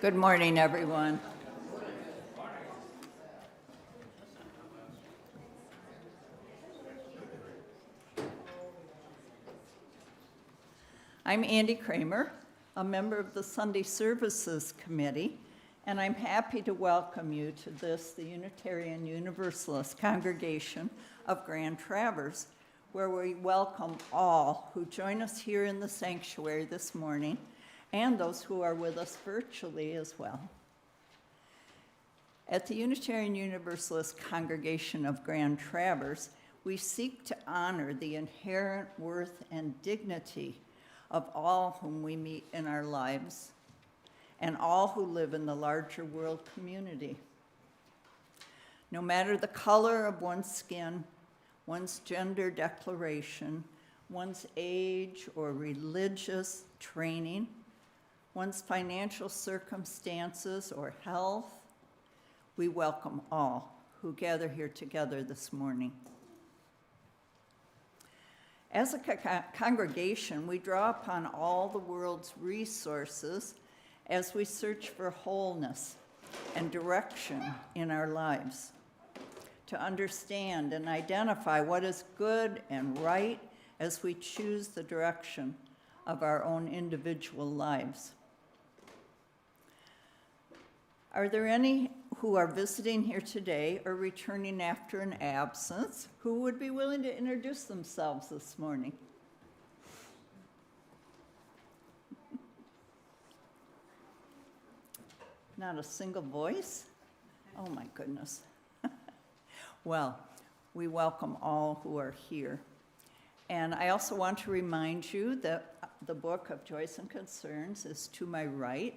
Good morning, everyone. I'm Andy Kramer, a member of the Sunday Services Committee, and I'm happy to welcome you to this, the Unitarian Universalist congregation of Grand Traverse, where we welcome all who join us here in the sanctuary this morning and those who are with us virtually as well. At the Unitarian Universalist congregation of Grand Traverse, we seek to honor the inherent worth and dignity of all whom we meet in our lives and all who live in the larger world community. No matter the color of one's skin, one's gender declaration, one's age or religious training, one's financial circumstances or health, we welcome all who gather here together this morning. As a congregation, we draw upon all the world's resources as we search for wholeness and direction in our lives, to understand and identify what is good and right as we choose the direction of our own individual lives. Are there any who are visiting here today or returning after an absence who would be willing to introduce themselves this morning? Not a single voice? Oh my goodness. Well, we welcome all who are here. And I also want to remind you that the book of Joys and Concerns is to my right,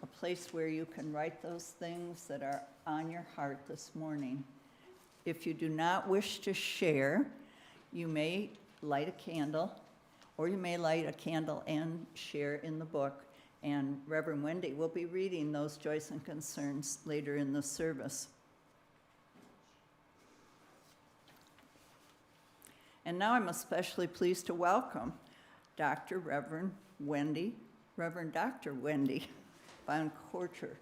a place where you can write those things that are on your heart this morning. If you do not wish to share, you may light a candle, or you may light a candle and share in the book. And Reverend Wendy will be reading those Joys and Concerns later in the service. And now I'm especially pleased to welcome Reverend Dr. Wendy von Courter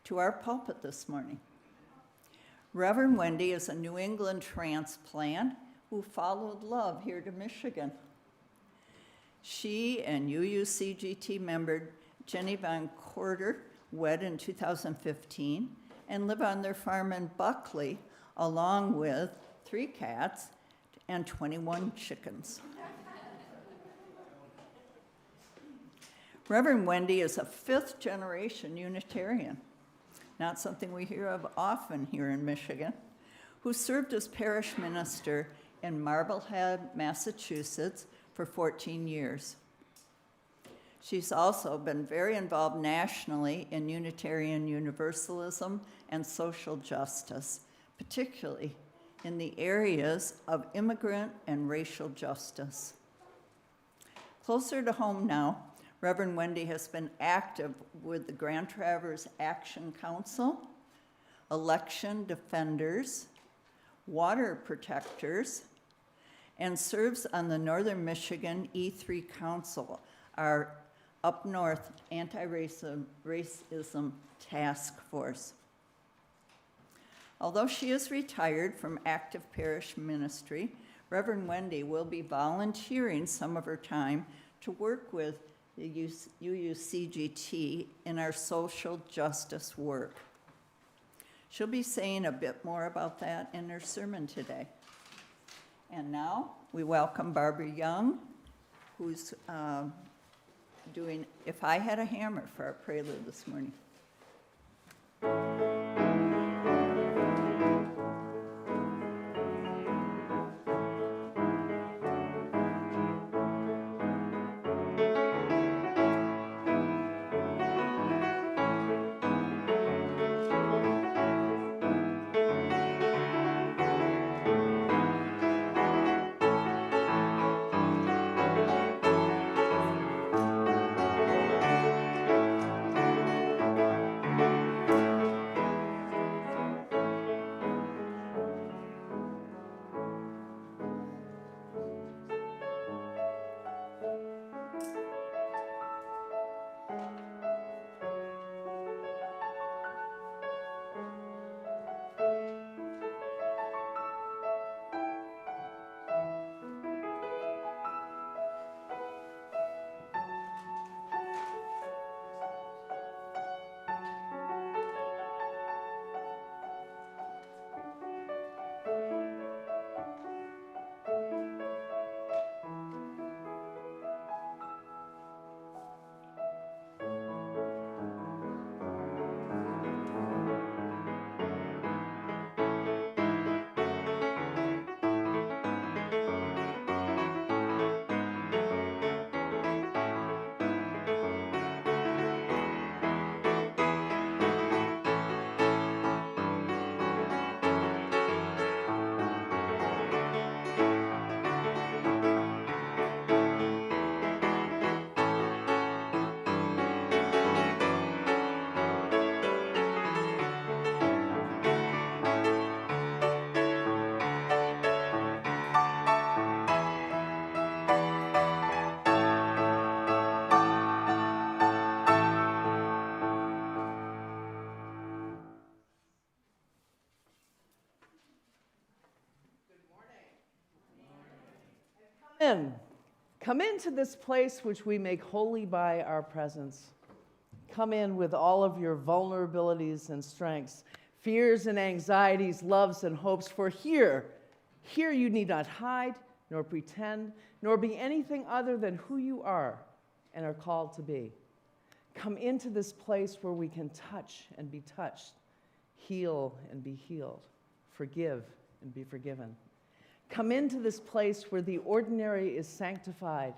to our pulpit this morning. Reverend Wendy is a New England transplant who followed love here to Michigan. She and UUCGT member Wendy von Courter wed in 2015 and live on their farm in Buckley along with 3 cats and 21 chickens. Reverend Wendy is a 5th-generation Unitarian, not something we hear of often here in Michigan, who served as parish minister in Marblehead, Massachusetts for 14 years. She's also been very involved nationally in Unitarian Universalism and social justice, particularly in the areas of immigrant and racial justice. Closer to home now, Reverend Wendy has been active with the Grand Traverse Action Council, Election Defenders, Water Protectors, and serves on the Northern Michigan E3 Council, our up north anti-racism task force. Although she is retired from active parish ministry, Reverend Wendy will be volunteering some of her time to work with the UUCGT in our social justice work. She'll be saying a bit more about that in her sermon today. And now we welcome Barbara Young, who's doing If I Had a Hammer for our prelude this morning. Come into this place which we make holy by our presence. Come in with all of your vulnerabilities and strengths, fears and anxieties, loves and hopes, for here you need not hide, nor pretend, nor be anything other than who you are and are called to be. Come into this place where we can touch and be touched, heal and be healed, forgive and be forgiven. Come into this place where the ordinary is sanctified,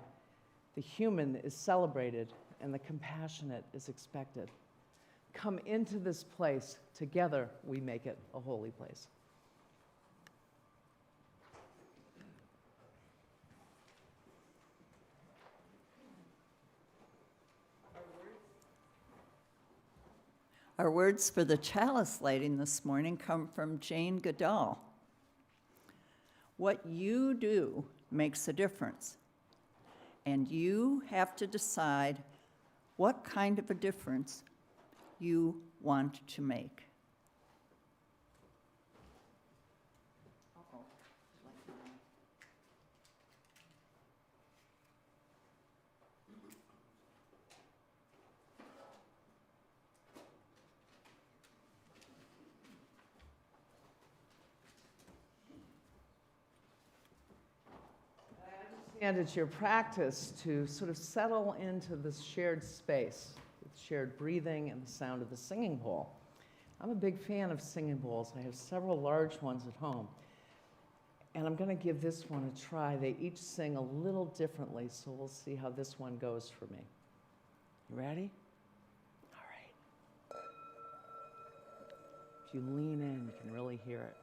the human is celebrated, and the compassionate is expected. Come into this place. Together we make it a holy place. Our words for the chalice lighting this morning come from Jane Goodall. What you do makes a difference, and you have to decide what kind of a difference you want to make. And it's your practice to sort of settle into this shared space, with shared breathing and the sound of the singing bowl. I'm a big fan of singing bowls. I have several large ones at home. And I'm going to give this one a try. They each sing a little differently, so we'll see how this one goes for me. You ready? All right. If you lean in, you can really hear it.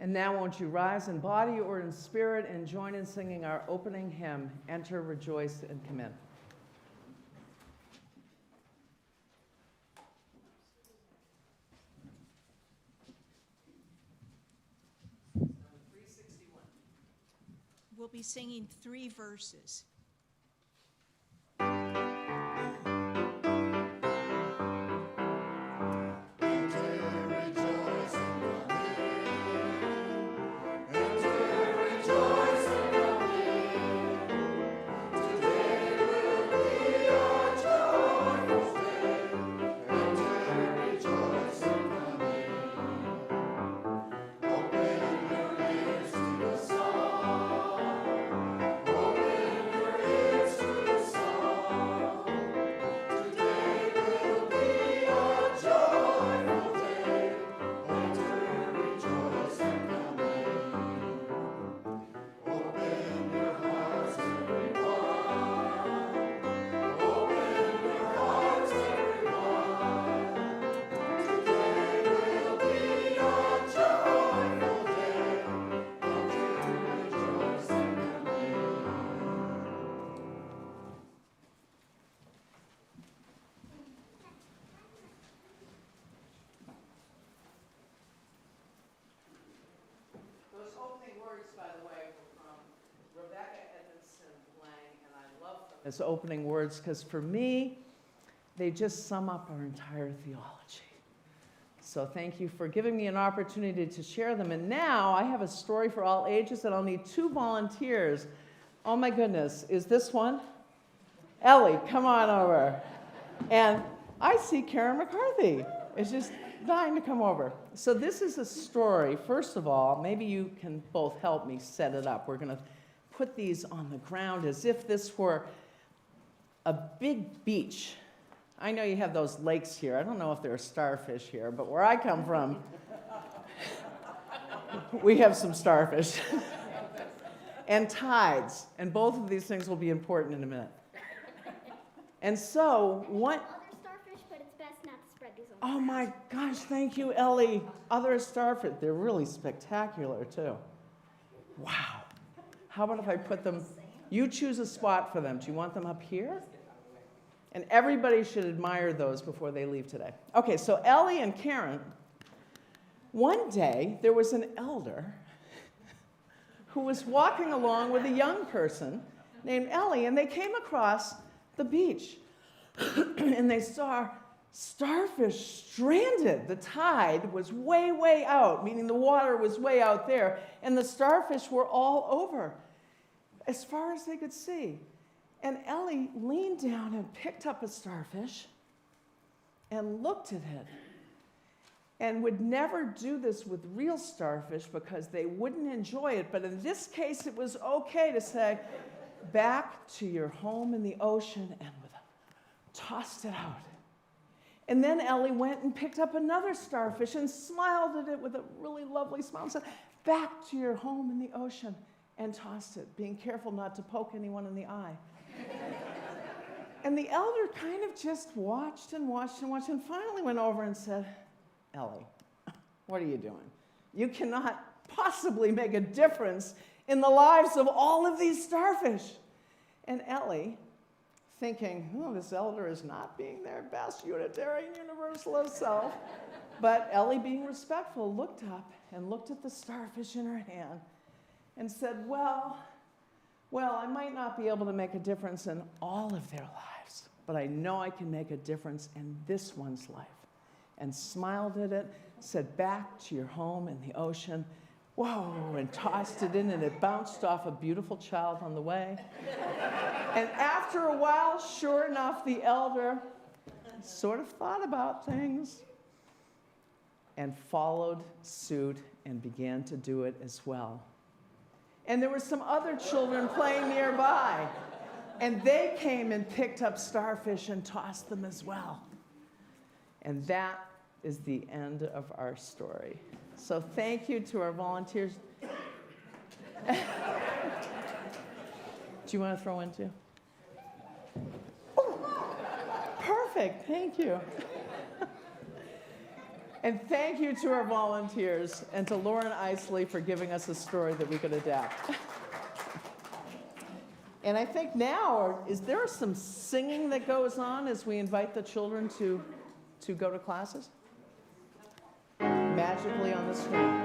And now won't you rise in body or in spirit and join in singing our opening hymn, Enter, Rejoice, and Come In. We'll be singing 3 verses. As opening words, because for me, they just sum up our entire theology. So thank you for giving me an opportunity to share them. And now I have a story for all ages, and I'll need 2 volunteers. Oh my goodness, is this one? Ellie, come on over. And I see Karen McCarthy is just dying to come over. So this is a story. First of all, maybe you can both help me set it up. We're going to put these on the ground as if this were a big beach. I know you have those lakes here. I don't know if there are starfish here, but where I come from, we have some starfish. And tides. And both of these things will be important in a minute. And so, what... Other starfish, but it's best not to spread these on. Oh my gosh, thank you, Ellie. Other starfish. They're really spectacular, too. Wow. How about if I put them, you choose a spot for them. Do you want them up here? And everybody should admire those before they leave today. Okay, so Ellie and Karen, one day there was an elder who was walking along with a young person named Ellie, and they came across the beach. And they saw starfish stranded. The tide was way, way out, meaning the water was way out there, and the starfish were all over, as far as they could see. And Ellie leaned down and picked up a starfish and looked at it, and would never do this with real starfish because they wouldn't enjoy it. But in this case, it was okay to say, back to your home in the ocean, and tossed it out. And then Ellie went and picked up another starfish and smiled at it with a really lovely smile and said, back to your home in the ocean, and tossed it, being careful not to poke anyone in the eye. And the elder kind of just watched and watched and watched, and finally went over and said, Ellie, what are you doing? You cannot possibly make a difference in the lives of all of these starfish. And Ellie, thinking, oh, this elder is not being their best Unitarian Universalist self, but Ellie, being respectful, looked up and looked at the starfish in her hand and said, well, I might not be able to make a difference in all of their lives, but I know I can make a difference in this one's life. And smiled at it, said, back to your home in the ocean. Whoa, and tossed it in, and it bounced off a beautiful child on the way. And after a while, sure enough, the elder sort of thought about things and followed suit and began to do it as well. And there were some other children playing nearby, and they came and picked up starfish and tossed them as well. And that is the end of our story. So thank you to our volunteers. Do you want to throw in too? Oh, perfect, thank you. And thank you to our volunteers and to Lauren Isley for giving us a story that we could adapt. And I think now, is there some singing that goes on as we invite the children to go to classes? Magically on the screen.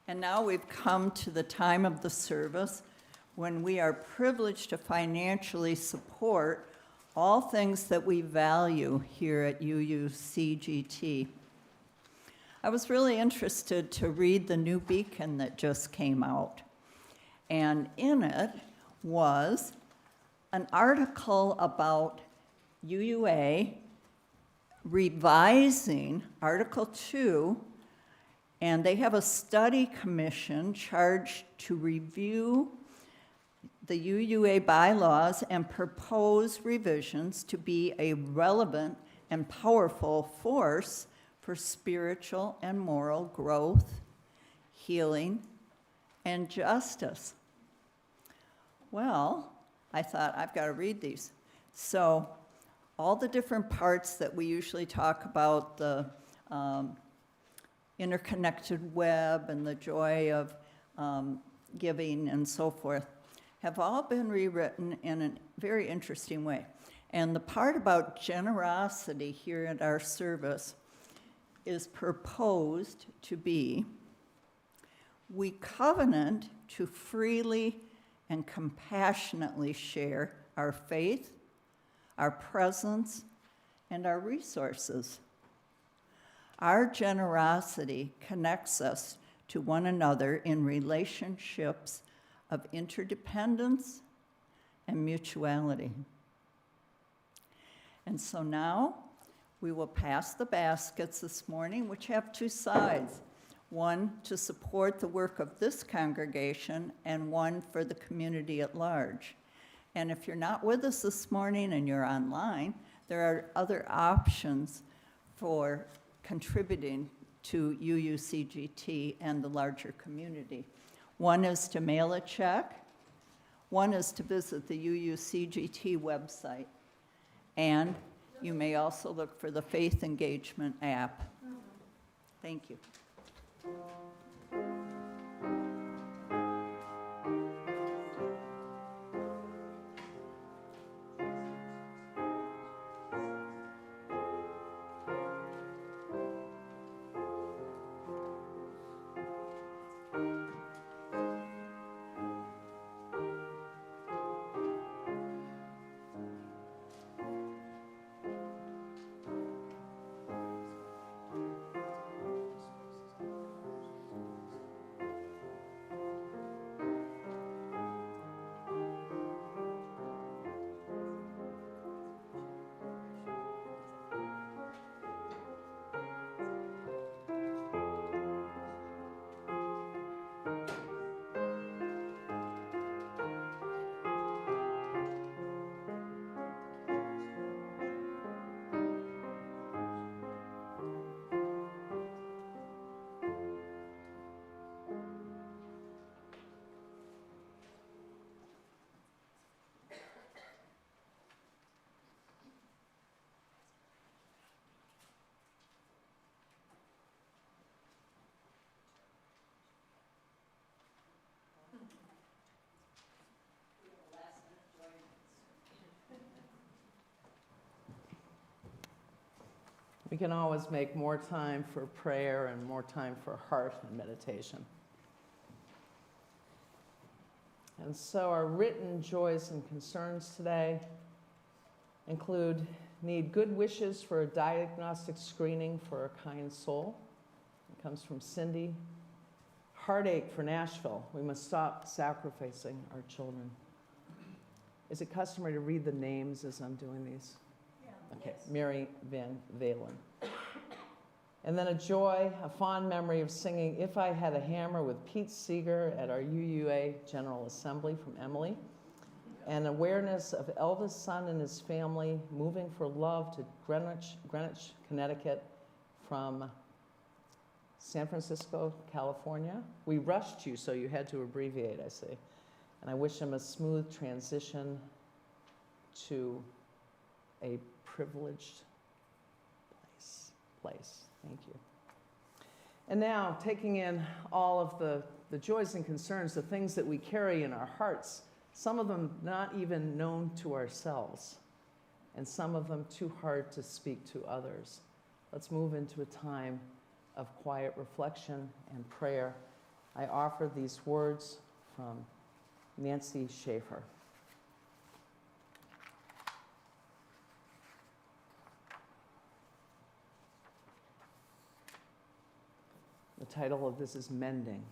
And now we've come to the time of the service when we are privileged to financially support all things that we value here at UUCGT. I was really interested to read the new beacon that just came out. And in it was an article about UUA revising Article 2. And they have a study commission charged to review the UUA bylaws and propose revisions to be a relevant and powerful force for spiritual and moral growth, healing, and justice. Well, I thought, I've got to read these. So all the different parts that we usually talk about, the interconnected web and the joy of giving and so forth, have all been rewritten in a very interesting way. And the part about generosity here at our service is proposed to be, we covenant to freely and compassionately share our faith, our presence, and our resources. Our generosity connects us to one another in relationships of interdependence and mutuality. And so now we will pass the baskets this morning, which have two sides. One to support the work of this congregation and one for the community at large. And if you're not with us this morning and you're online, there are other options for contributing to UUCGT and the larger community. One is to mail a check. One is to visit the UUCGT website. And you may also look for the Faith Engagement app. Thank you. We can always make more time for prayer and more time for heart and meditation. And so our written joys and concerns today include need good wishes for a diagnostic screening for a kind soul. It comes from Cindy. Heartache for Nashville. We must stop sacrificing our children. Is it customary to read the names as I'm doing these? Okay, yes. Mary Van Valen. And then a joy, a fond memory of singing If I Had a Hammer with Pete Seeger at our UUA General Assembly from Emily. And awareness of eldest son and his family moving for love to Greenwich, Connecticut from San Francisco, California. We rushed you, so you had to abbreviate, I see. And I wish him a smooth transition to a privileged place. Thank you. And now, taking in all of the joys and concerns, the things that we carry in our hearts, some of them not even known to ourselves, and some of them too hard to speak to others. Let's move into a time of quiet reflection and prayer. I offer these words from Nancy Schaefer. The title of this is Mending.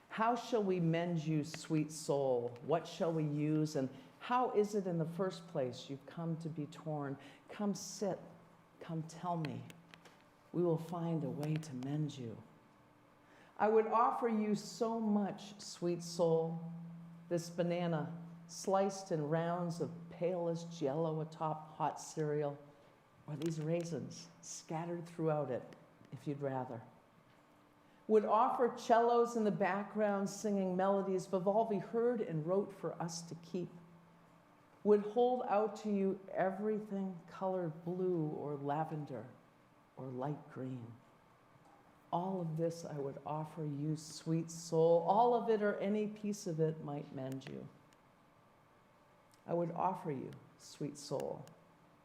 How shall we mend you, sweet soul? What shall we use? And how is it in the first place you've come to be torn? Come sit, come tell me. We will find a way to mend you. I would offer you so much, sweet soul. This banana sliced in rounds of palest yellow atop hot cereal, or these raisins scattered throughout it, if you'd rather. Would offer cellos in the background singing melodies Vivaldi heard and wrote for us to keep. Would hold out to you everything colored blue or lavender or light green. All of this I would offer you, sweet soul. All of it or any piece of it might mend you. I would offer you, sweet soul,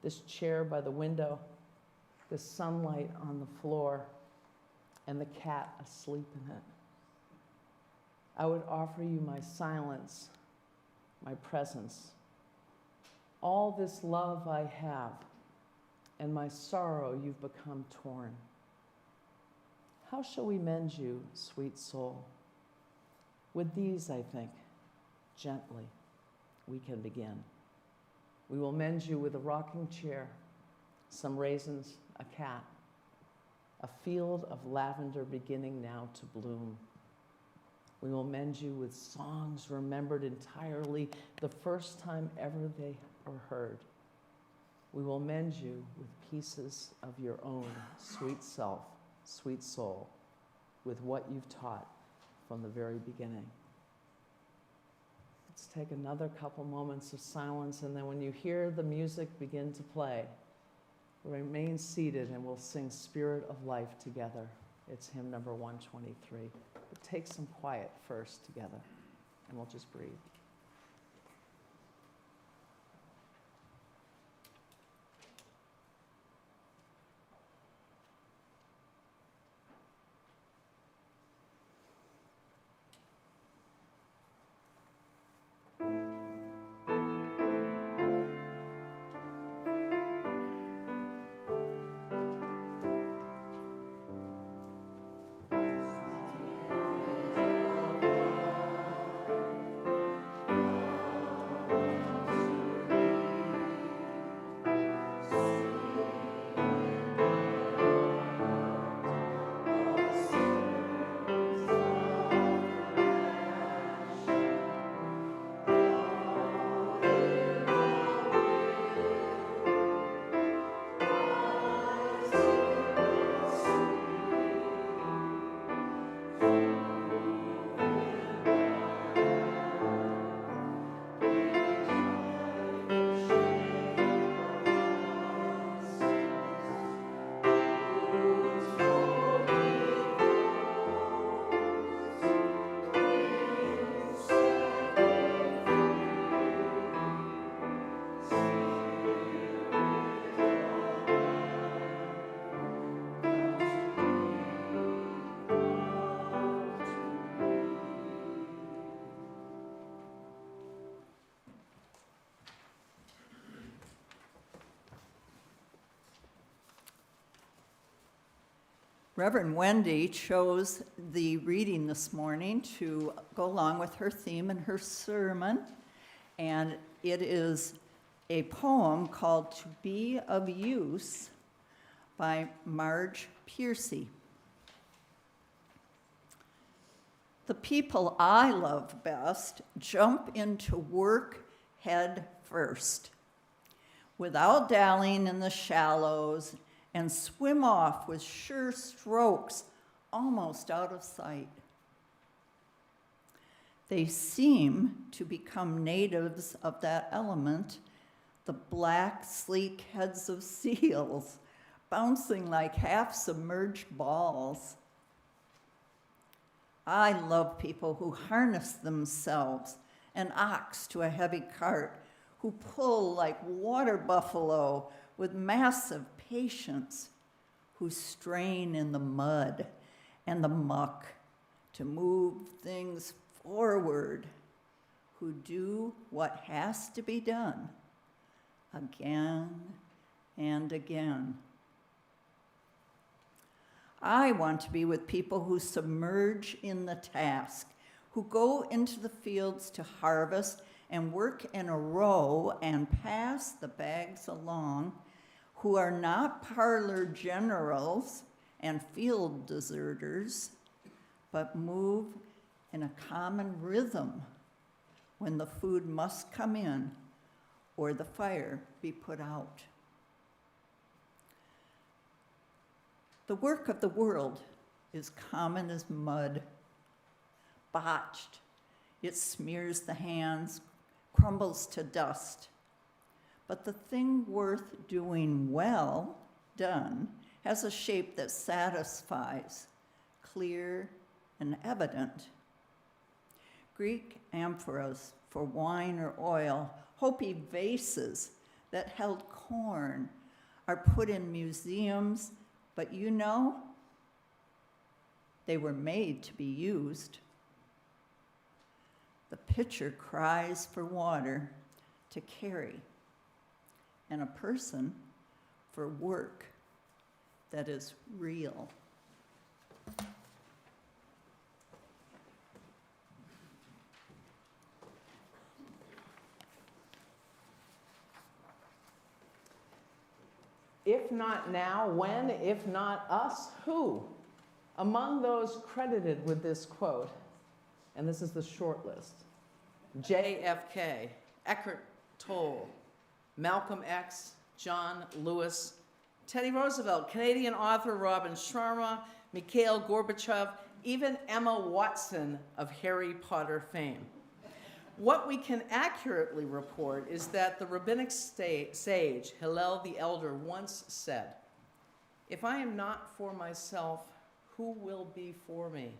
this chair by the window, the sunlight on the floor, and the cat asleep in it. I would offer you my silence, my presence, all this love I have, and my sorrow you've become torn. How shall we mend you, sweet soul? With these, I think, gently. we can begin. We will mend you with a rocking chair, some raisins, a cat, a field of lavender beginning now to bloom. We will mend you with songs remembered entirely the first time ever they were heard. We will mend you with pieces of your own sweet self, sweet soul, with what you've taught from the very beginning. Let's take another couple moments of silence, and then when you hear the music begin to play, remain seated and we'll sing Spirit of Life together. It's hymn number 123. But take some quiet first together, and we'll just breathe. Reverend Wendy chose the reading this morning to go along with her theme in her sermon, and it is a poem called To Be of Use by Marge Piercy. The people I love best jump into work head first, without dallying in the shallows, and swim off with sure strokes almost out of sight. They seem to become natives of that element, the black, sleek heads of seals, bouncing like half-submerged balls. I love people who harness themselves, an ox to a heavy cart, who pull like water buffalo with massive patience, who strain in the mud and the muck to move things forward, who do what has to be done again and again. I want to be with people who submerge in the task, who go into the fields to harvest and work in a row and pass the bags along, who are not parlor generals and field deserters, but move in a common rhythm when the food must come in or the fire be put out. The work of the world is common as mud, botched. It smears the hands, crumbles to dust. But the thing worth doing well done has a shape that satisfies, clear and evident. Greek amphoras for wine or oil, Hopi vases that held corn are put in museums, but you know, they were made to be used. The pitcher cries for water to carry, and a person for work that is real. If not now, when? If not us, who? Among those credited with this quote, and this is the short list: JFK, Eckhart Tolle, Malcolm X, John Lewis, Teddy Roosevelt, Canadian author Robin Sharma, Mikhail Gorbachev, even Emma Watson of Harry Potter fame. What we can accurately report is that the rabbinic sage Hillel the Elder once said, "If I am not for myself, who will be for me?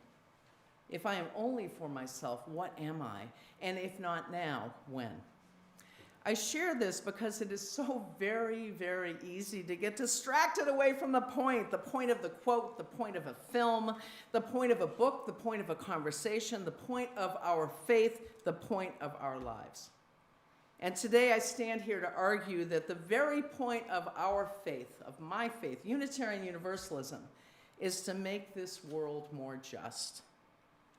If I am only for myself, what am I? And if not now, when?" I share this because it is so very, very easy to get distracted away from the point of the quote, the point of a film, the point of a book, the point of a conversation, the point of our faith, the point of our lives. And today I stand here to argue that the very point of our faith, of my faith, Unitarian Universalism, is to make this world more just.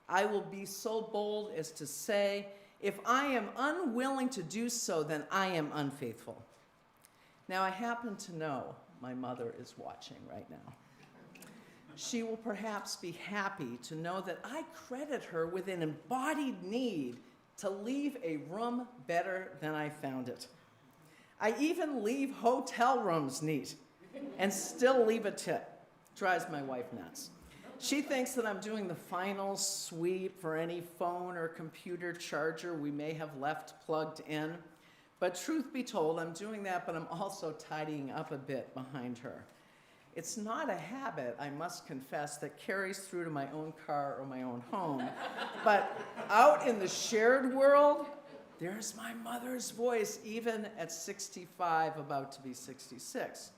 I will be so bold as to say, if I am unwilling to do so, then I am unfaithful. Now, I happen to know my mother is watching right now. She will perhaps be happy to know that I credit her with an embodied need to leave a room better than I found it. I even leave hotel rooms neat and still leave a tip. Drives my wife nuts. She thinks that I'm doing the final sweep for any phone or computer charger we may have left plugged in. But truth be told, I'm doing that, but I'm also tidying up a bit behind her. It's not a habit, I must confess, that carries through to my own car or my own home. But out in the shared world, there's my mother's voice, even at 65, about to be 66.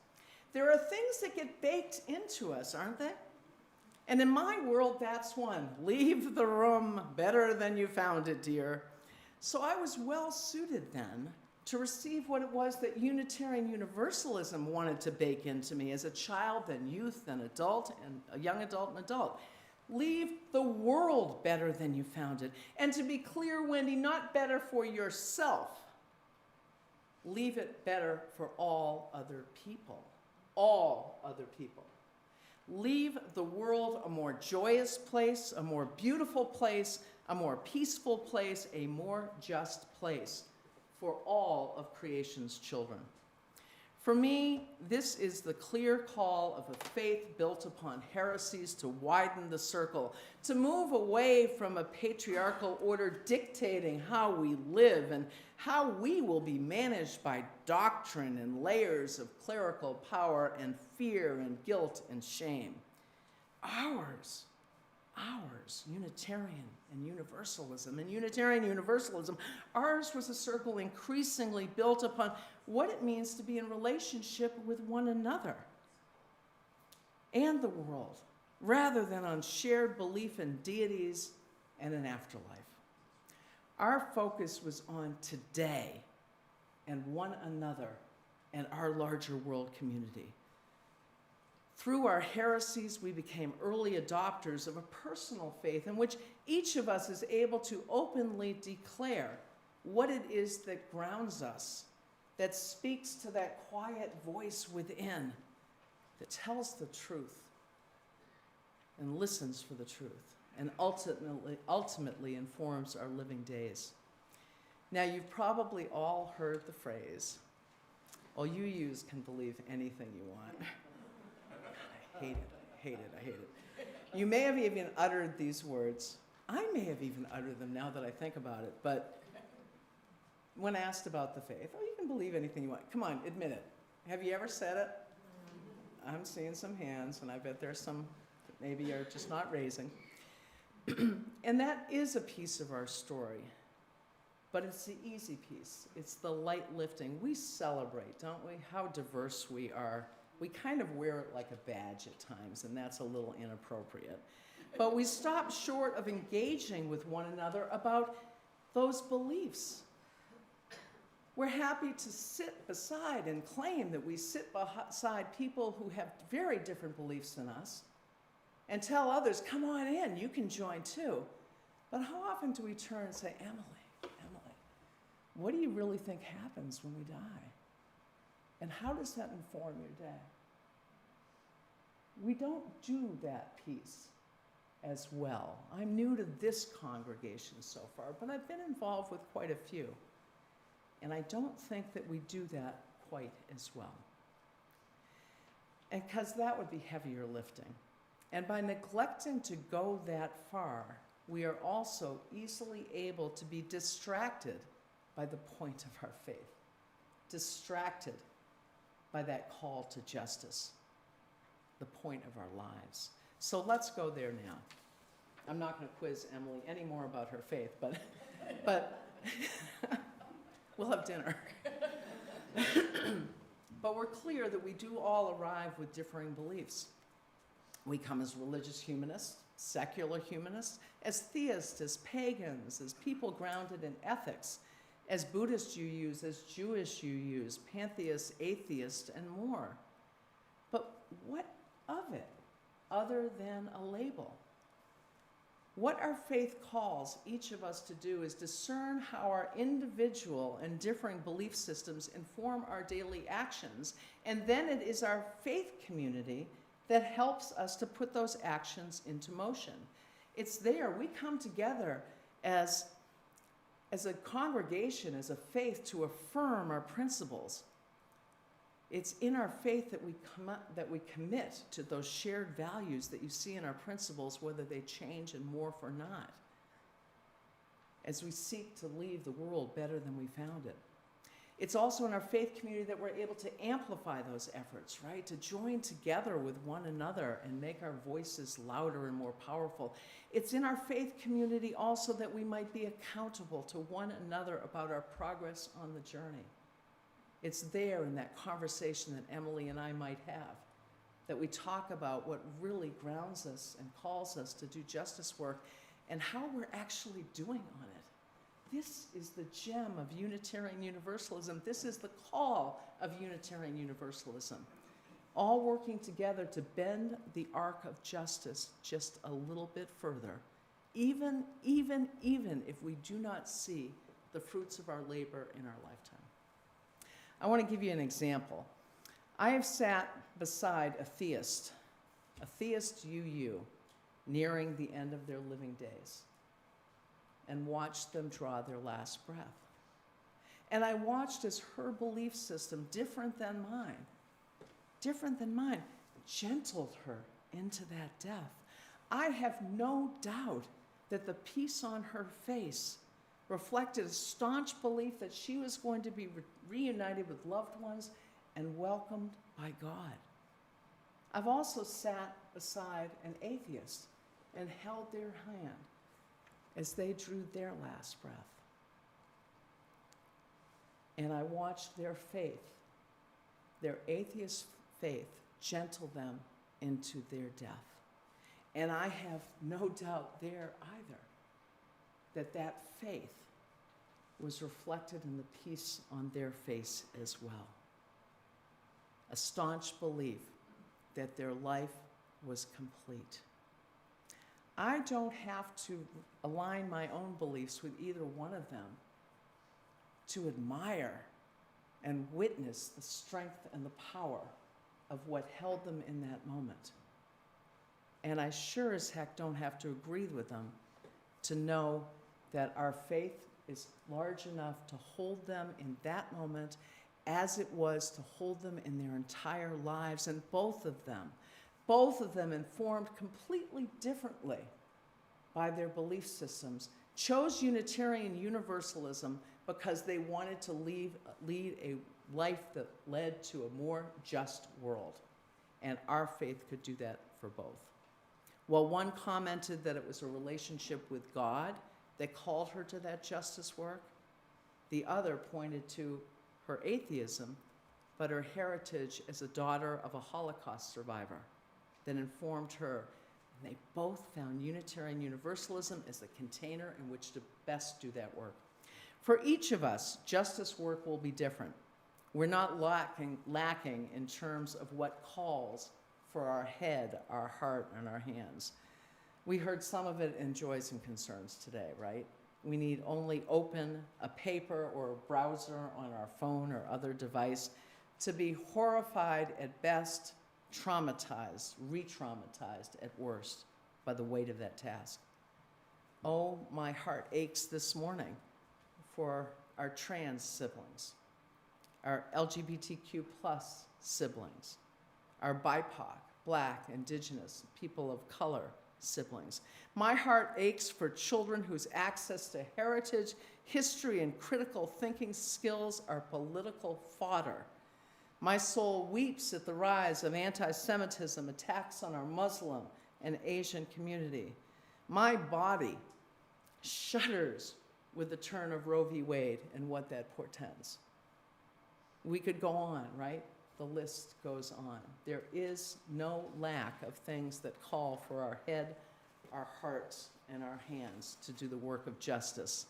There are things that get baked into us, aren't they? And in my world, that's one. Leave the room better than you found it, dear. So I was well suited then to receive what it was that Unitarian Universalism wanted to bake into me as a child, then youth, then adult, and a young adult and adult. Leave the world better than you found it. And to be clear, Wendy, not better for yourself. Leave it better for all other people. All other people. Leave the world a more joyous place, a more beautiful place, a more peaceful place, a more just place for all of creation's children. For me, this is the clear call of a faith built upon heresies to widen the circle, to move away from a patriarchal order dictating how we live and how we will be managed by doctrine and layers of clerical power and fear and guilt and shame. Ours, Unitarian and Universalism. In Unitarian Universalism, ours was a circle increasingly built upon what it means to be in relationship with one another and the world, rather than on shared belief in deities and an afterlife. Our focus was on today and one another and our larger world community. Through our heresies, we became early adopters of a personal faith in which each of us is able to openly declare what it is that grounds us, that speaks to that quiet voice within, that tells the truth and listens for the truth, and ultimately informs our living days. Now, you've probably all heard the phrase, "Oh, UUs can believe anything you want." I hate it. You may have even uttered these words. I may have even uttered them now that I think about it, but when asked about the faith, "Oh, you can believe anything you want." Come on, admit it. Have you ever said it? I'm seeing some hands, and I bet there's some that maybe are just not raising. And that is a piece of our story, but it's the easy piece. It's the light lifting. We celebrate, don't we, how diverse we are. We kind of wear it like a badge at times, and that's a little inappropriate. But we stop short of engaging with one another about those beliefs. We're happy to sit beside and claim that we sit beside people who have very different beliefs than us and tell others, "Come on in, you can join too." But how often do we turn and say, Emily, what do you really think happens when we die? And how does that inform your day? We don't do that piece as well. I'm new to this congregation so far, but I've been involved with quite a few. And I don't think that we do that quite as well. And because that would be heavier lifting. And by neglecting to go that far, we are also easily able to be distracted by the point of our faith, distracted by that call to justice, the point of our lives. So let's go there now. I'm not going to quiz Emily any more about her faith, but we'll have dinner. But we're clear that we do all arrive with differing beliefs. We come as religious humanists, secular humanists, as theists, as pagans, as people grounded in ethics, as Buddhist UUs, as Jewish UUs, pantheists, atheists, and more. But what of it, other than a label? What our faith calls each of us to do is discern how our individual and differing belief systems inform our daily actions, and then it is our faith community that helps us to put those actions into motion. It's there. We come together as a congregation, as a faith, to affirm our principles. It's in our faith that we commit to those shared values that you see in our principles, whether they change and morph or not, as we seek to leave the world better than we found it. It's also in our faith community that we're able to amplify those efforts, right? To join together with one another and make our voices louder and more powerful. It's in our faith community also that we might be accountable to one another about our progress on the journey. It's there in that conversation that Emily and I might have, that we talk about what really grounds us and calls us to do justice work and how we're actually doing on it. This is the gem of Unitarian Universalism. This is the call of Unitarian Universalism. All working together to bend the arc of justice just a little bit further, even if we do not see the fruits of our labor in our lifetime. I want to give you an example. I have sat beside a theist UU, nearing the end of their living days, and watched them draw their last breath. And I watched as her belief system, different than mine, gentled her into that death. I have no doubt that the peace on her face reflected a staunch belief that she was going to be reunited with loved ones and welcomed by God. I've also sat beside an atheist and held their hand as they drew their last breath. And I watched their faith, their atheist faith, gentle them into their death. And I have no doubt there either that faith was reflected in the peace on their face as well. A staunch belief that their life was complete. I don't have to align my own beliefs with either one of them to admire and witness the strength and the power of what held them in that moment. And I sure as heck don't have to agree with them to know that our faith is large enough to hold them in that moment as it was to hold them in their entire lives. And both of them informed completely differently by their belief systems, chose Unitarian Universalism because they wanted to lead a life that led to a more just world. And our faith could do that for both. While one commented that it was a relationship with God that called her to that justice work, the other pointed to her atheism, but her heritage as a daughter of a Holocaust survivor that informed her. And they both found Unitarian Universalism as the container in which to best do that work. For each of us, justice work will be different. We're not lacking in terms of what calls for our head, our heart, and our hands. We heard some of it in joys and concerns today, right? We need only open a paper or a browser on our phone or other device to be horrified at best, traumatized, re-traumatized at worst by the weight of that task. Oh, my heart aches this morning for our trans siblings, our LGBTQ plus siblings, our BIPOC, Black, Indigenous, people of color siblings. My heart aches for children whose access to heritage, history, and critical thinking skills are political fodder. My soul weeps at the rise of anti-Semitism, attacks on our Muslim and Asian community. My body shudders with the turn of Roe v. Wade and what that portends. We could go on, right? The list goes on. There is no lack of things that call for our head, our hearts, and our hands to do the work of justice.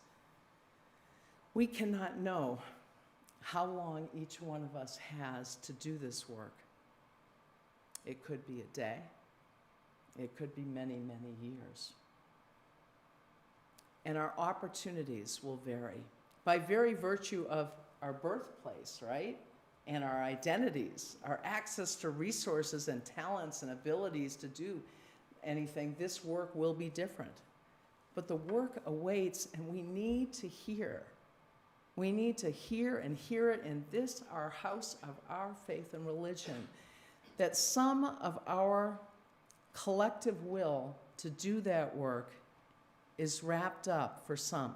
We cannot know how long each one of us has to do this work. It could be a day. It could be many, many years. And our opportunities will vary by very virtue of our birthplace, right? And our identities, our access to resources and talents and abilities to do anything. This work will be different. But the work awaits, and we need to hear. We need to hear and hear it in this, our house of our faith and religion, that some of our collective will to do that work is wrapped up for some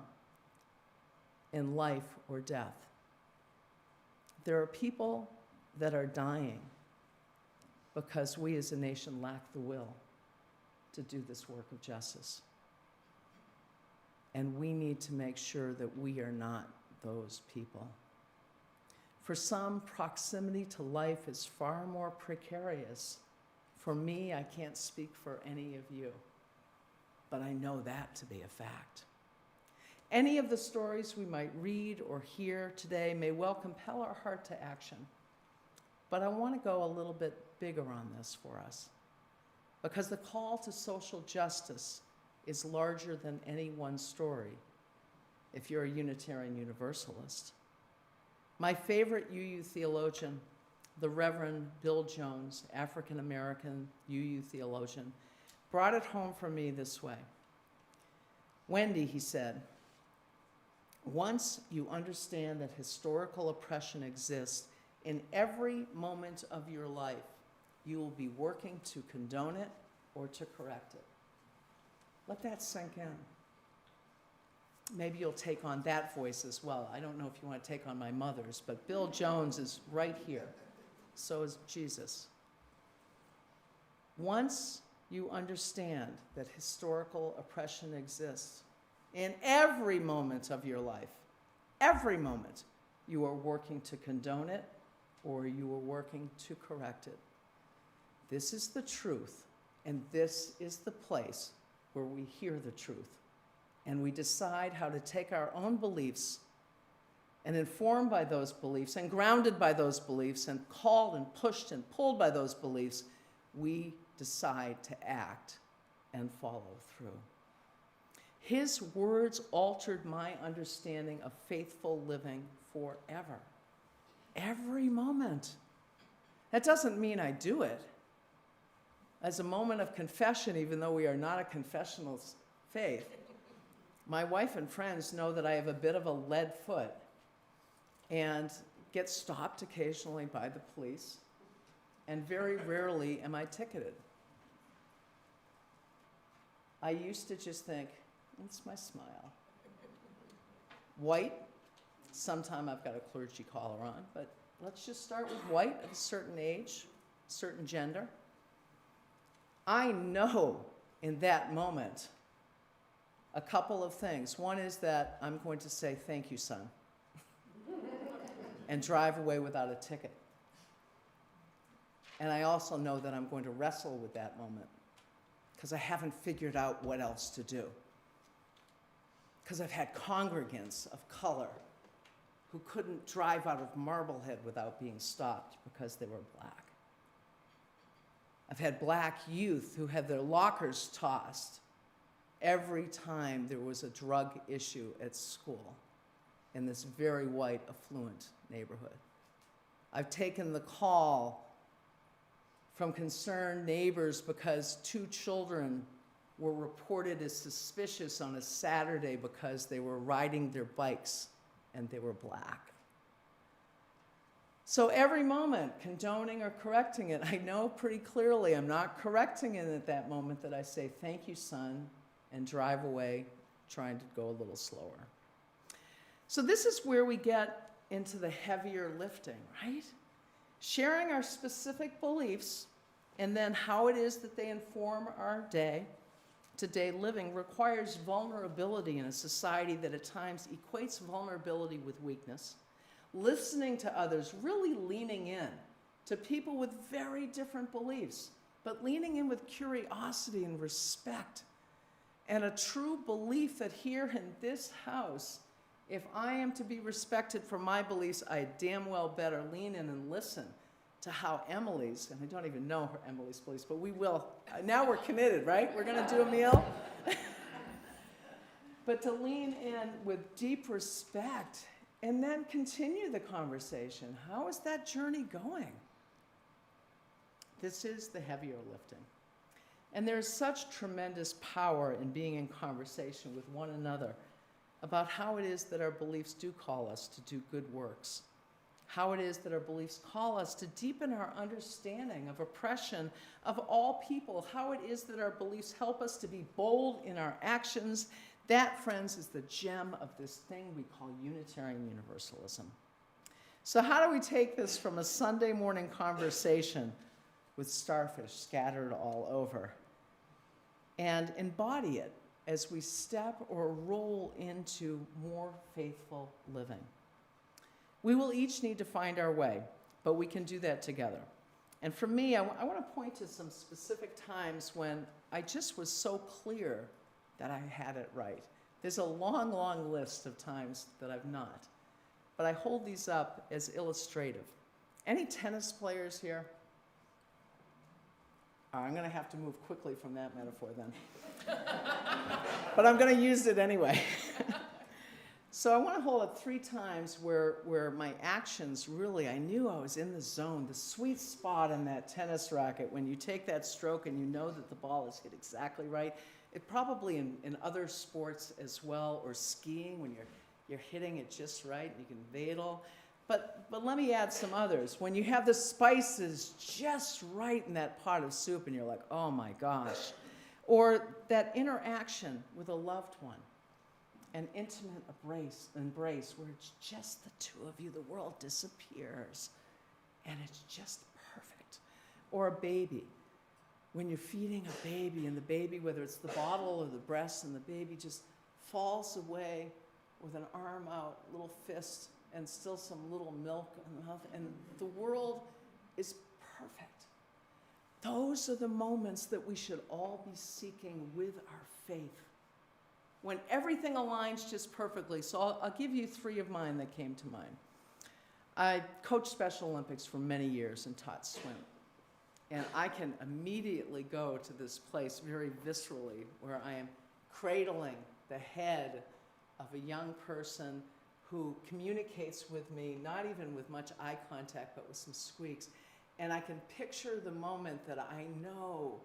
in life or death. There are people that are dying because we as a nation lack the will to do this work of justice. And we need to make sure that we are not those people. For some, proximity to life is far more precarious. For me, I can't speak for any of you, but I know that to be a fact. Any of the stories we might read or hear today may well compel our heart to action. But I want to go a little bit bigger on this for us, because the call to social justice is larger than any one story, if you're a Unitarian Universalist. My favorite UU theologian, the Reverend Bill Jones, African-American UU theologian, brought it home for me this way. Wendy, he said, once you understand that historical oppression exists in every moment of your life, you will be working to condone it or to correct it. Let that sink in. Maybe you'll take on that voice as well. I don't know if you want to take on my mother's, but Bill Jones is right here. So is Jesus. Once you understand that historical oppression exists in every moment of your life, every moment, you are working to condone it or you are working to correct it. This is the truth, and this is the place where we hear the truth, and we decide how to take our own beliefs and informed by those beliefs and grounded by those beliefs and called and pushed and pulled by those beliefs, we decide to act and follow through. His words altered my understanding of faithful living forever. Every moment. That doesn't mean I do it. As a moment of confession, even though we are not a confessional faith, my wife and friends know that I have a bit of a lead foot and get stopped occasionally by the police, and very rarely am I ticketed. I used to just think, it's my smile. White, sometime I've got a clergy collar on, but let's just start with white at a certain age, certain gender. I know in that moment a couple of things. One is that I'm going to say, thank you, son, and drive away without a ticket. And I also know that I'm going to wrestle with that moment because I haven't figured out what else to do. Because I've had congregants of color who couldn't drive out of Marblehead without being stopped because they were black. I've had black youth who had their lockers tossed every time there was a drug issue at school in this very white, affluent neighborhood. I've taken the call from concerned neighbors because 2 children were reported as suspicious on a Saturday because they were riding their bikes and they were black. So every moment, condoning or correcting it, I know pretty clearly I'm not correcting it at that moment, that I say, thank you, son, and drive away, trying to go a little slower. So this is where we get into the heavier lifting, right? Sharing our specific beliefs and then how it is that they inform our day-to-day living requires vulnerability in a society that at times equates vulnerability with weakness. Listening to others, really leaning in to people with very different beliefs, but leaning in with curiosity and respect and a true belief that here in this house, if I am to be respected for my beliefs, I damn well better lean in and listen to how Emily's, and I don't even know her Emily's beliefs, but we will. Now we're committed, right? We're going to do a meal. But to lean in with deep respect and then continue the conversation. How is that journey going? This is the heavier lifting. And there's such tremendous power in being in conversation with one another about how it is that our beliefs do call us to do good works, how it is that our beliefs call us to deepen our understanding of oppression of all people, how it is that our beliefs help us to be bold in our actions. That, friends, is the gem of this thing we call Unitarian Universalism. So how do we take this from a Sunday morning conversation with starfish scattered all over and embody it as we step or roll into more faithful living? We will each need to find our way, but we can do that together. And for me, I want to point to some specific times when I just was so clear that I had it right. There's a long, long list of times that I've not, but I hold these up as illustrative. Any tennis players here? I'm going to have to move quickly from that metaphor then. But I'm going to use it anyway. So I want to hold up 3 times where my actions really, I knew I was in the zone, the sweet spot on that tennis racket when you take that stroke and you know that the ball is hit exactly right. It probably in other sports as well, or skiing when you're hitting it just right and you can vadel. But let me add some others. When you have the spices just right in that pot of soup and you're like, oh my gosh. Or that interaction with a loved one, an intimate embrace where it's just the 2 of you, the world disappears and it's just perfect. Or a baby. When you're feeding a baby and the baby, whether it's the bottle or the breast, and the baby just falls away with an arm out, little fist, and still some little milk in the mouth, and the world is perfect. Those are the moments that we should all be seeking with our faith, when everything aligns just perfectly. So I'll give you 3 of mine that came to mind. I coached Special Olympics for many years and taught swim. And I can immediately go to this place very viscerally where I am cradling the head of a young person who communicates with me, not even with much eye contact, but with some squeaks. And I can picture the moment that I know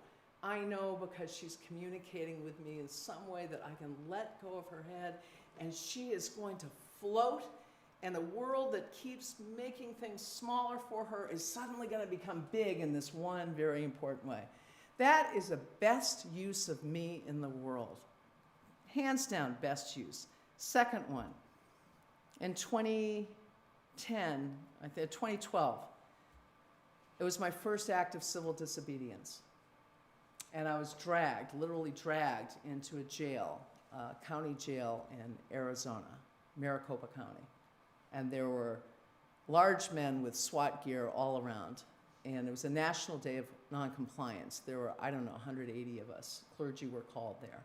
because she's communicating with me in some way that I can let go of her head, and she is going to float, and the world that keeps making things smaller for her is suddenly going to become big in this one very important way. That is the best use of me in the world. Hands down, best use. Second one, in 2012, it was my first act of civil disobedience. And I was literally dragged into a jail, county jail in Arizona, Maricopa County. And there were large men with SWAT gear all around. And it was a national day of noncompliance. There were, 180 of us. Clergy were called there.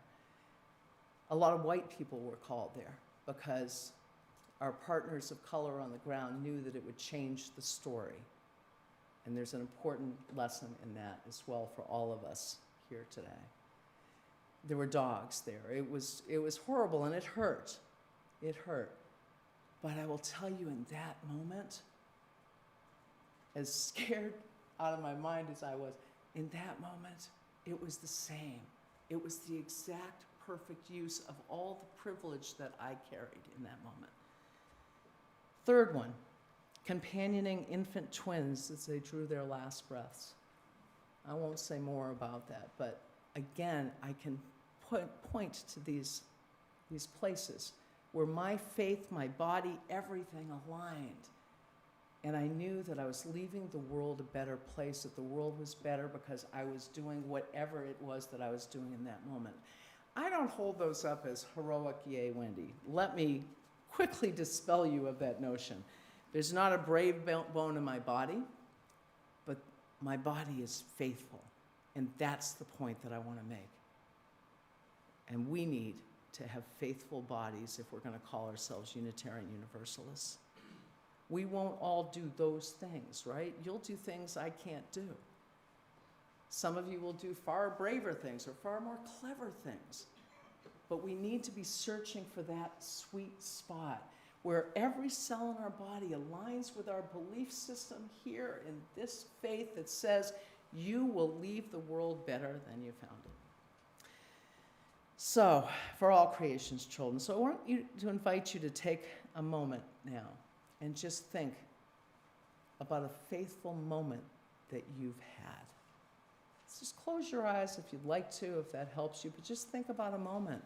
A lot of white people were called there because our partners of color on the ground knew that it would change the story. And there's an important lesson in that as well for all of us here today. There were dogs there. It was horrible, and it hurt. It hurt. But I will tell you, in that moment, as scared out of my mind as I was, in that moment, it was the same. It was the exact perfect use of all the privilege that I carried in that moment. Third one, companioning infant twins as they drew their last breaths. I won't say more about that, but again, I can point to these places where my faith, my body, everything aligned. And I knew that I was leaving the world a better place, that the world was better because I was doing whatever it was that I was doing in that moment. I don't hold those up as heroic, yay, Wendy. Let me quickly dispel you of that notion. There's not a brave bone in my body, but my body is faithful. And that's the point that I want to make. And we need to have faithful bodies if we're going to call ourselves Unitarian Universalists. We won't all do those things, right? You'll do things I can't do. Some of you will do far braver things or far more clever things. But we need to be searching for that sweet spot where every cell in our body aligns with our belief system here in this faith that says you will leave the world better than you found it. So, for all creation's children, so I want to invite you to take a moment now and just think about a faithful moment that you've had. Just close your eyes if you'd like to, if that helps you, but just think about a moment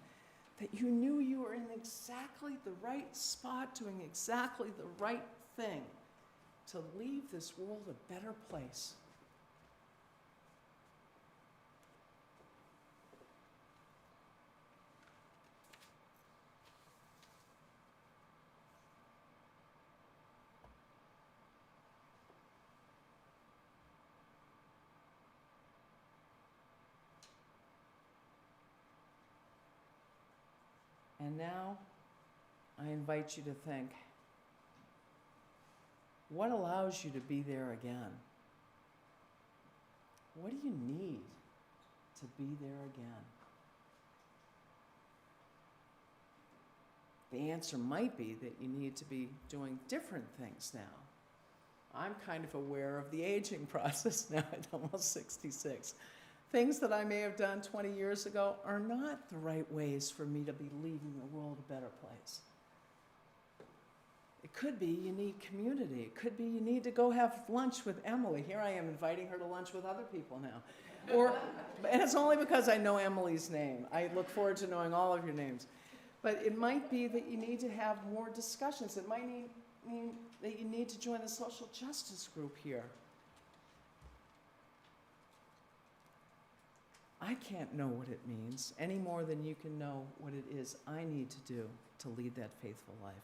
that you knew you were in exactly the right spot, doing exactly the right thing to leave this world a better place. And now, I invite you to think, what allows you to be there again? What do you need to be there again? The answer might be that you need to be doing different things now. I'm kind of aware of the aging process now at almost 66. Things that I may have done 20 years ago are not the right ways for me to be leaving the world a better place. It could be you need community. It could be you need to go have lunch with Emily. Here I am inviting her to lunch with other people now. And it's only because I know Emily's name. I look forward to knowing all of your names. But it might be that you need to have more discussions. It might mean that you need to join the social justice group here. I can't know what it means any more than you can know what it is I need to do to lead that faithful life.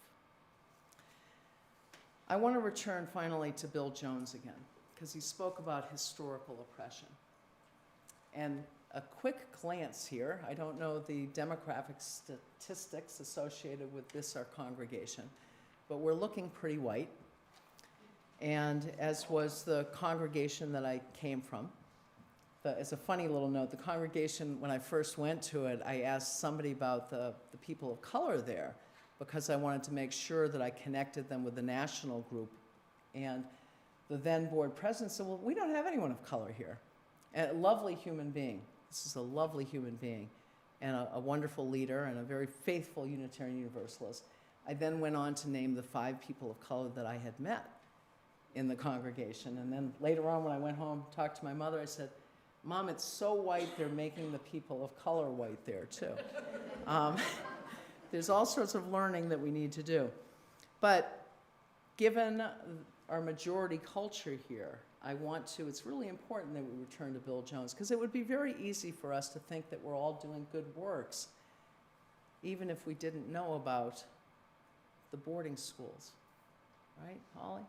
I want to return finally to Bill Jones again, because he spoke about historical oppression. And a quick glance here, I don't know the demographic statistics associated with this, our congregation, but we're looking pretty white, and as was the congregation that I came from. As a funny little note, the congregation, when I first went to it, I asked somebody about the people of color there because I wanted to make sure that I connected them with the national group. And the then board president said, well, we don't have anyone of color here. And a lovely human being. This is a lovely human being and a wonderful leader and a very faithful Unitarian Universalist. I then went on to name the 5 people of color that I had met in the congregation. And then later on when I went home, talked to my mother, I said, Mom, it's so white, they're making the people of color white there, too. There's all sorts of learning that we need to do. But given our majority culture here, it's really important that we return to Bill Jones, because it would be very easy for us to think that we're all doing good works, even if we didn't know about the boarding schools. Right, Holly?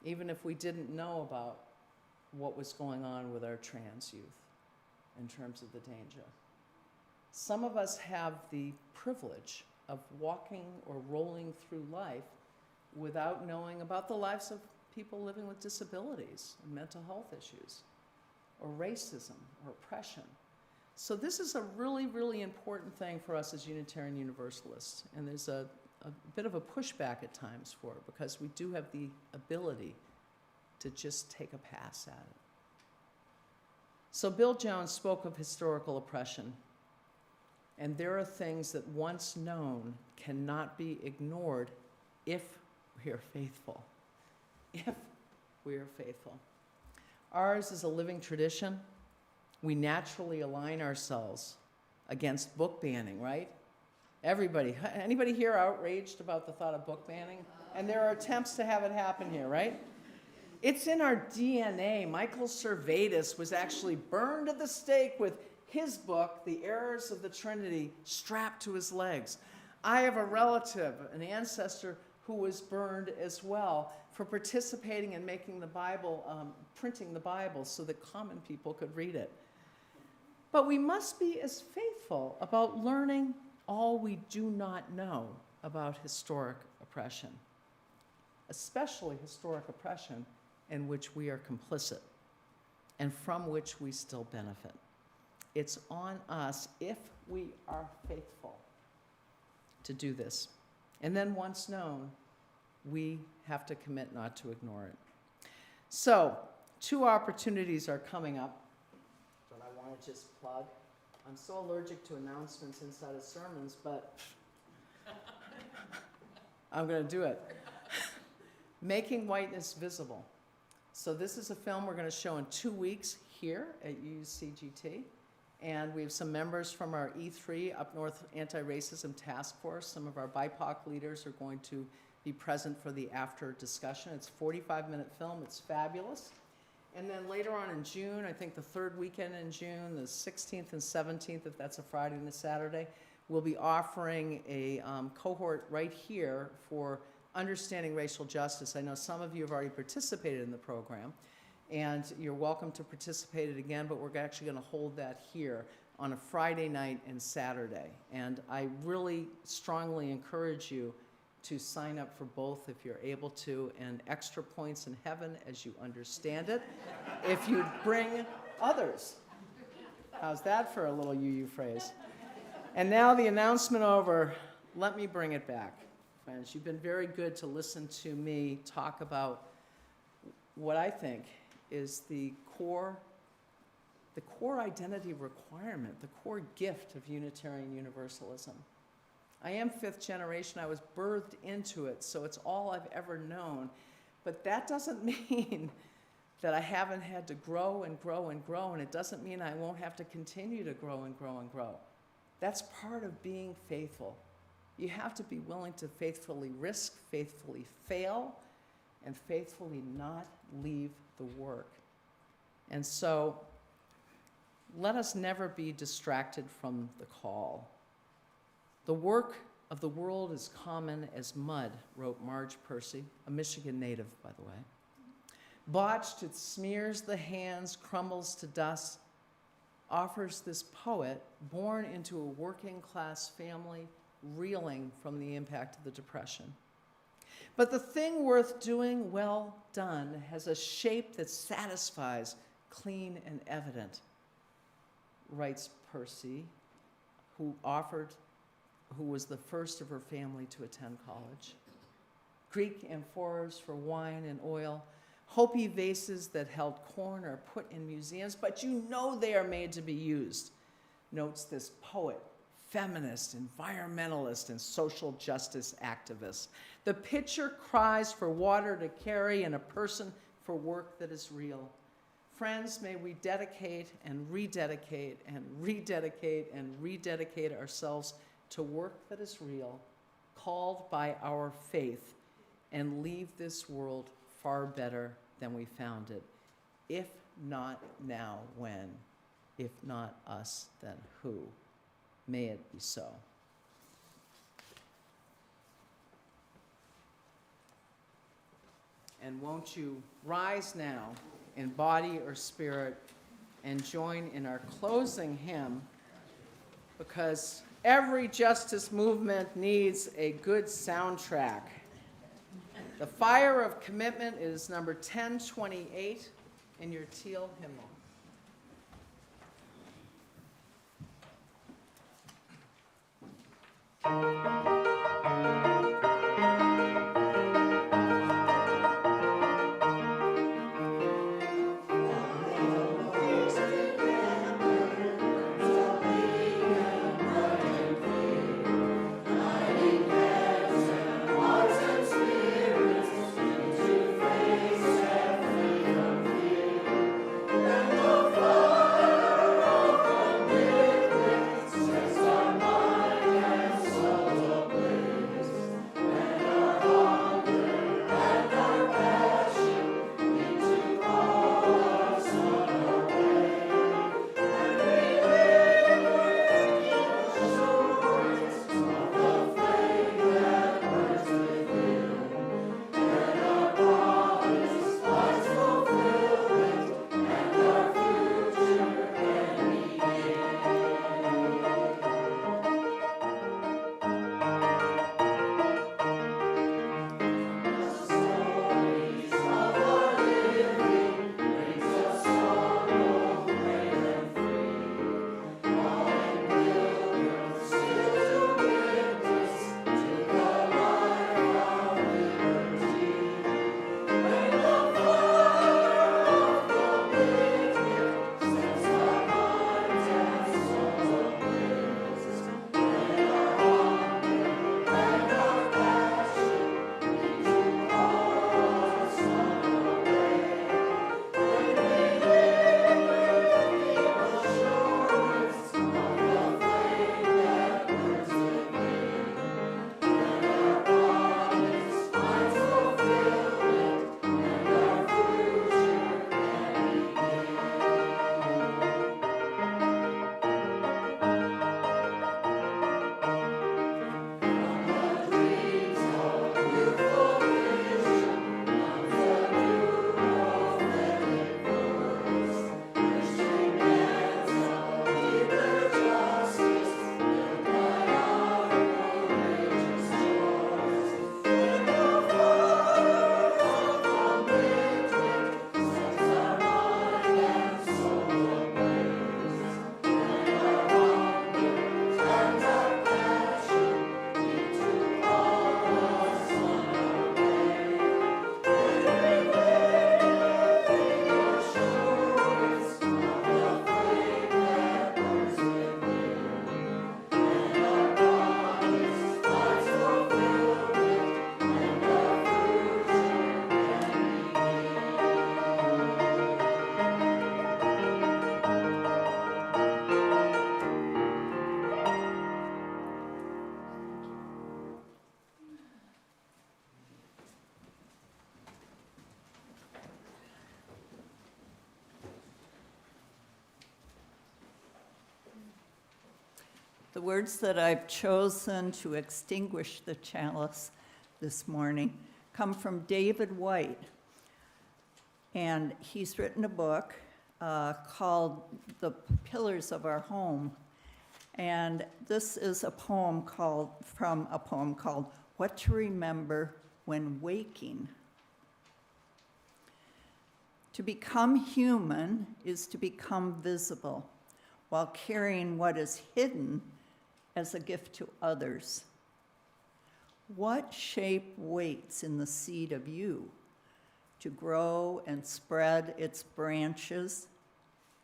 Even if we didn't know about what was going on with our trans youth in terms of the danger. Some of us have the privilege of walking or rolling through life without knowing about the lives of people living with disabilities and mental health issues, or racism, or oppression. So this is a really, really important thing for us as Unitarian Universalists, and there's a bit of a pushback at times for it, because we do have the ability to just take a pass at it. So Bill Jones spoke of historical oppression, and there are things that once known cannot be ignored if we are faithful. If we are faithful. Ours is a living tradition. We naturally align ourselves against book banning, right? Everybody, anybody here outraged about the thought of book banning? And there are attempts to have it happen here, right? It's in our DNA. Michael Servetus was actually burned at the stake with his book, The Errors of the Trinity, strapped to his legs. I have a relative, an ancestor, who was burned as well for participating in making the Bible, printing the Bible so that common people could read it. But we must be as faithful about learning all we do not know about historic oppression, especially historic oppression in which we are complicit and from which we still benefit. It's on us, if we are faithful, to do this. And then once known, we have to commit not to ignore it. So, 2 opportunities are coming up that I want to just plug. I'm so allergic to announcements inside of sermons, but I'm going to do it. Making Whiteness Visible. So this is a film we're going to show in 2 weeks here at UUCGT. And we have some members from our E3 Up North Anti-Racism Task Force. Some of our BIPOC leaders are going to be present for the after discussion. It's a 45-minute film. It's fabulous. And then later on in June, I think the 3rd weekend in June, the 16th and 17th, if that's a Friday and a Saturday, we'll be offering a cohort right here for understanding racial justice. I know some of you have already participated in the program, and you're welcome to participate again, but we're actually going to hold that here on a Friday night and Saturday. And I really strongly encourage you to sign up for both if you're able to, and extra points in heaven as you understand it, if you bring others. How's that for a little UU phrase? And now the announcement over, let me bring it back. Friends, you've been very good to listen to me talk about what I think is the core identity requirement, the core gift of Unitarian Universalism. I am 5th generation. I was birthed into it, so it's all I've ever known. But that doesn't mean that I haven't had to grow and grow and grow, and it doesn't mean I won't have to continue to grow and grow and grow. That's part of being faithful. You have to be willing to faithfully risk, faithfully fail, and faithfully not leave the work. And so let us never be distracted from the call. The work of the world is common as mud, wrote Marge Percy, a Michigan native, by the way. Botched, it smears the hands, crumbles to dust, offers this poet, born into a working-class family, reeling from the impact of the Depression. But the thing worth doing, well done, has a shape that satisfies, clean and evident, writes Percy, who was the first of her family to attend college. Greek amphores for wine and oil, Hopi vases that held corn are put in museums, but you know they are made to be used, notes this poet, feminist, environmentalist, and social justice activist. The pitcher cries for water to carry and a person for work that is real. Friends, may we dedicate and rededicate and rededicate and rededicate ourselves to work that is real, called by our faith, and leave this world far better than we found it. If not now, when? If not us, then who? May it be so. And won't you rise now in body or spirit and join in our closing hymn, because every justice movement needs a good soundtrack. The Fire of Commitment is number 1028 in your teal hymnal. The words that I've chosen to extinguish the chalice this morning come from David White. And he's written a book called The Pillars of Our Home. And this is a poem called What to Remember When Waking. To become human is to become visible while carrying what is hidden as a gift to others. What shape waits in the seed of you to grow and spread its branches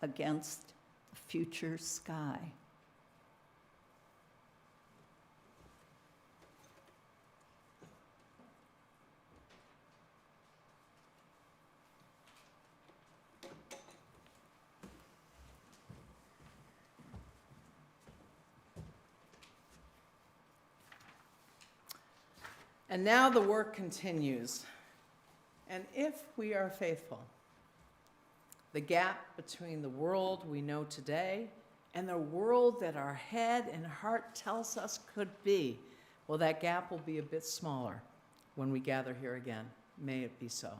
against the future sky? And now the work continues. And if we are faithful, the gap between the world we know today and the world that our head and heart tells us could be, well, that gap will be a bit smaller when we gather here again. May it be so.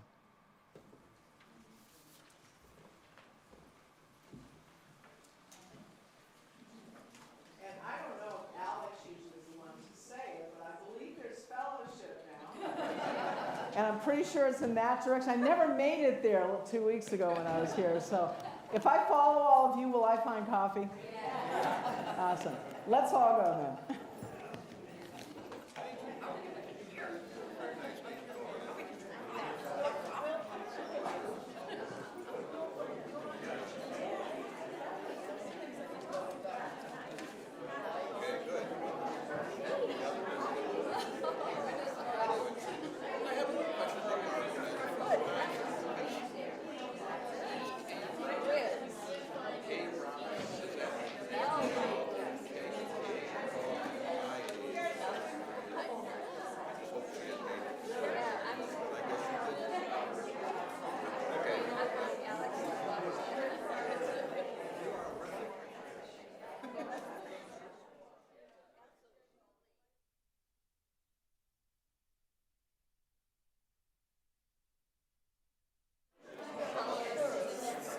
And I don't know if Alex usually is the one to say it, but I believe there's fellowship now. And I'm pretty sure it's in that direction. I never made it there 2 weeks ago when I was here. So if I follow all of you, will I find coffee? Yeah. Awesome. Let's all go then.